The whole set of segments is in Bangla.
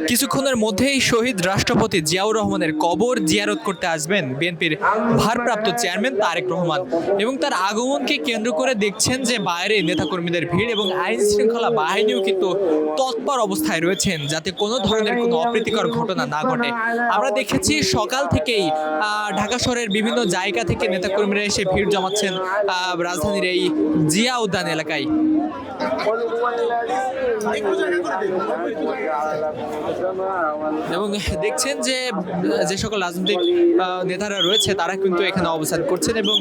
কিছুক্ষণের মধ্যেই শহীদ রাষ্ট্রপতি জিয়াউর রহমানের কবর জিয়ারত করতে আসবেন বিএনপির ভারপ্রাপ্ত চেয়ারম্যান তারেক রহমান এবং তার আগমনকে কেন্দ্র করে দেখছেন যে বাইরে নেতাকর্মীদের ভিড় এবং আইন শৃঙ্খলা বাহিনীও কিন্তু তৎপর অবস্থায় রয়েছেন যাতে কোনো ধরনের কোনো অপ্রীতিকর ঘটনা না ঘটে। আমরা দেখেছি সকাল থেকেই ঢাকা শহরের বিভিন্ন জায়গা থেকে নেতাকর্মীরা এসে ভিড় জমাচ্ছেন রাজধানীর এই জিয়া উদ্যান এলাকায়। এবং দেখছেন যে যে সকল রাজনৈতিক নেতারা রয়েছে তারা কিন্তু এখানে অবস্থান করছেন এবং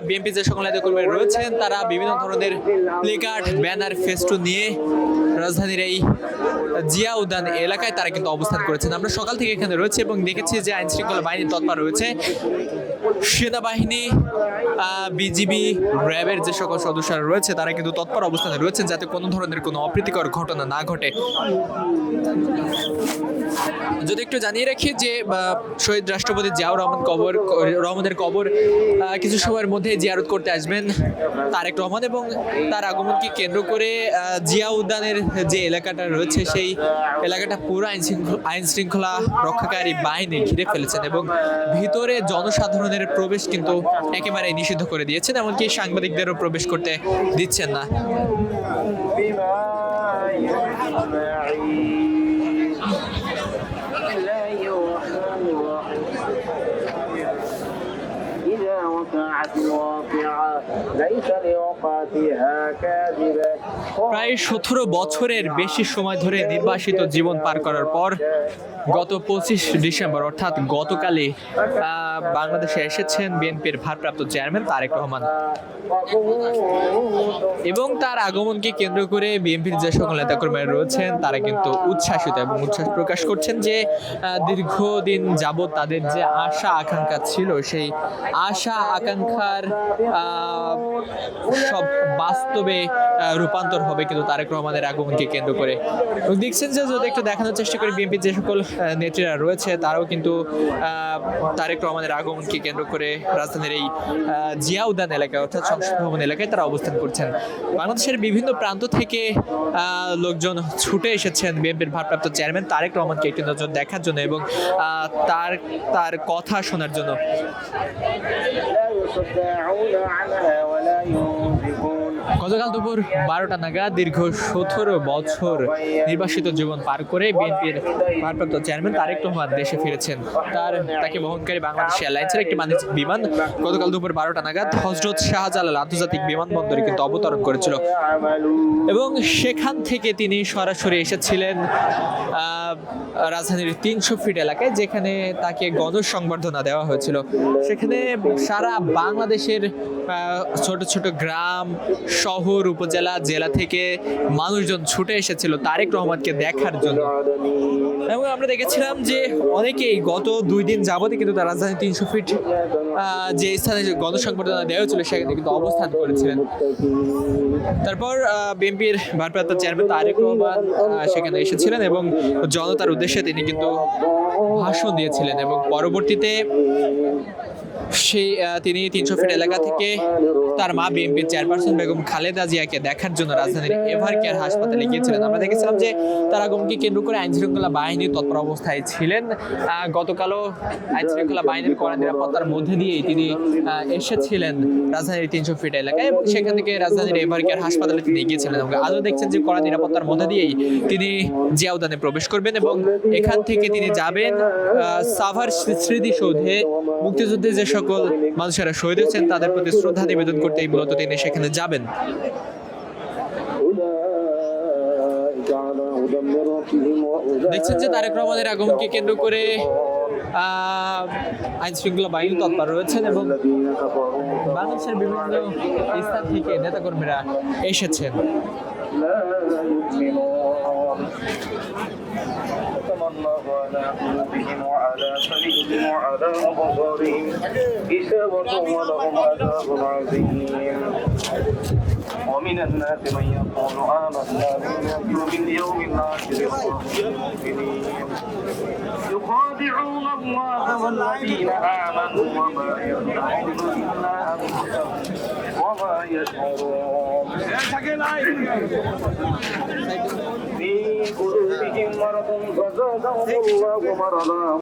বিএনপি যে সকল নেতাকর্মীরা রয়েছেন তারা বিভিন্ন ধরনের প্লেকার্ড ব্যানার ফেস্টুন নিয়ে রাজধানীর এই জিয়া উদ্যান এলাকায় তারা কিন্তু অবস্থান করেছেন। আমরা সকাল থেকে এখানে রয়েছে এবং দেখেছি যে আইন শৃঙ্খলা বাহিনী তৎপর রয়েছে, সেনাবাহিনী, বিজিবি, র্যাবের যে সকল সদস্যরা রয়েছে তারা কিন্তু তৎপর অবস্থানে রয়েছেন যাতে কোনো ধরনের কোনো অপ্রীতিকর ঘটনা না ঘটে। যদি একটু জানিয়ে রাখি যে শহীদ রাষ্ট্রপতি জিয়াউর রহমানের কবর কিছু সময়ের মধ্যে জিয়ারত করতে আসবেন তারেক রহমান এবং তার আগমনকে কেন্দ্র করে জিয়া উদ্যানের যে এলাকাটা রয়েছে সেই এলাকাটা পুরো আইন শৃঙ্খলা রক্ষাকারী বাহিনী ঘিরে ফেলেছেন এবং ভিতরে জনসাধারণের প্রবেশ কিন্তু একেবারে নিষিদ্ধ করে দিয়েছেন, এমনকি সাংবাদিকদেরও প্রবেশ করতে দিচ্ছেন না। প্রায় 17 বছরের বেশি সময় ধরে নির্বাসিত জীবন পার করার পর গত 25 ডিসেম্বর অর্থাৎ গতকালই বাংলাদেশে এসেছেন বিএনপির ভারপ্রাপ্ত চেয়ারম্যান তারেক রহমান এবং তার আগমনকে কেন্দ্র করে বিএনপির যে সকল নেতাকর্মীরা রয়েছেন তারা কিন্তু উচ্ছ্বাসিত এবং উচ্ছ্বাস প্রকাশ করছেন যে দীর্ঘদিন যাবৎ তাদের যে আশা আকাঙ্ক্ষা ছিল সেই আশা আকাঙ্ক্ষার সব বাস্তবে রূপান্তর হবে কিন্তু তারেক রহমানের আগমনকে কেন্দ্র করে। দেখছেন যে যদি একটু দেখানোর চেষ্টা করি বিএনপির যে সকল নেত্রীরা রয়েছে তারাও কিন্তু তারেক রহমানের আগমনকে কেন্দ্র করে রাজধানীর এই জিয়া উদ্যান এলাকায় অর্থাৎ সংসদ ভবন এলাকায় তারা অবস্থান করছেন। বাংলাদেশের বিভিন্ন প্রান্ত থেকে লোকজন ছুটে এসেছেন বিএনপির ভারপ্রাপ্ত চেয়ারম্যান তারেক রহমানকে একটি নজর দেখার জন্য এবং তার কথা শোনার জন্য। গতকাল দুপুর 12টা নাগাদ দীর্ঘ 17 বছর নির্বাসিত জীবন পার করে বিএনপির ভারপ্রাপ্ত চেয়ারম্যান তারেক রহমান দেশে ফিরেছেন। তাকে বহনকারী বাংলাদেশ এয়ারলাইন্সের একটি বাণিজ্যিক বিমান গতকাল দুপুর 12টা নাগাদ হযরত শাহজালাল আন্তর্জাতিক বিমানবন্দরে কিন্তু অবতরণ করেছিল এবং সেখান থেকে তিনি সরাসরি এসেছিলেন রাজধানীর 300 ফিট এলাকায় যেখানে তাকে গণসংবর্ধনা দেওয়া হয়েছিল। সেখানে সারা বাংলাদেশের ছোট ছোট গ্রাম, শহর, উপজেলা, জেলা থেকে মানুষজন ছুটে এসেছিল তারেক রহমানকে দেখার জন্য এবং আমরা দেখেছিলাম যে অনেকেই গত 2 দিন যাবতই কিন্তু তার রাজধানী 300 ফিট যে স্থানে গণসংবর্ধনা দেওয়া হয়েছিল সেখানে কিন্তু অবস্থান করেছিলেন। তারপর বিএনপির ভারপ্রাপ্ত চেয়ারম্যান তারেক রহমান সেখানে এসেছিলেন এবং জনতার উদ্দেশ্যে তিনি কিন্তু ভাষণ দিয়েছিলেন এবং পরবর্তীতে তিনি 300 ফিট এলাকা থেকে তার মা বিএনপির চেয়ারপারসন বেগম খালেদা জিয়াকে দেখার জন্য রাজধানীর এভার কেয়ার হাসপাতালে গিয়েছিলেন। আমরা দেখেছিলাম যে তার আগমনকে কেন্দ্র করে আইন শৃঙ্খলা বাহিনী তৎপর অবস্থায় ছিলেন। গতকালও আইন শৃঙ্খলা বাহিনীর কড়া নিরাপত্তার মধ্যে দিয়েই তিনি এসেছিলেন রাজধানীর 300 ফিট এলাকায় এবং সেখান থেকে রাজধানীর এভার কেয়ার হাসপাতালে তিনি গিয়েছিলেন এবং আজও দেখছেন যে কড়া নিরাপত্তার মধ্যে দিয়েই তিনি জিয়া উদ্যানে প্রবেশ করবেন এবং এখান থেকে তিনি যাবেন সাভার স্মৃতিসৌধে মুক্তিযুদ্ধে যে সকল মানুষেরা শহীদ হয়েছেন তাদের প্রতি শ্রদ্ধা নিবেদন করতেই মূলত তিনি সেখানে যাবেন। দেখছেন যে তারেক রহমানের আগমনকে কেন্দ্র করে আইন শৃঙ্খলা বাহিনী তৎপর রয়েছেন এবং বাংলাদেশের বিভিন্ন স্থান থেকে নেতাকর্মীরা এসেছেন। الله على قلوبهم وعلى سمعهم وعلى أبصارهم غشاوة ولهم عذاب عظيم ومن الناس من يقول آمنا بالله وباليوم الآخر يخادعون الله والذين آمنوا وما يخدعون إلا أنفسهم وما يشعرون في قلوبهم مرض فزادهم الله مرضا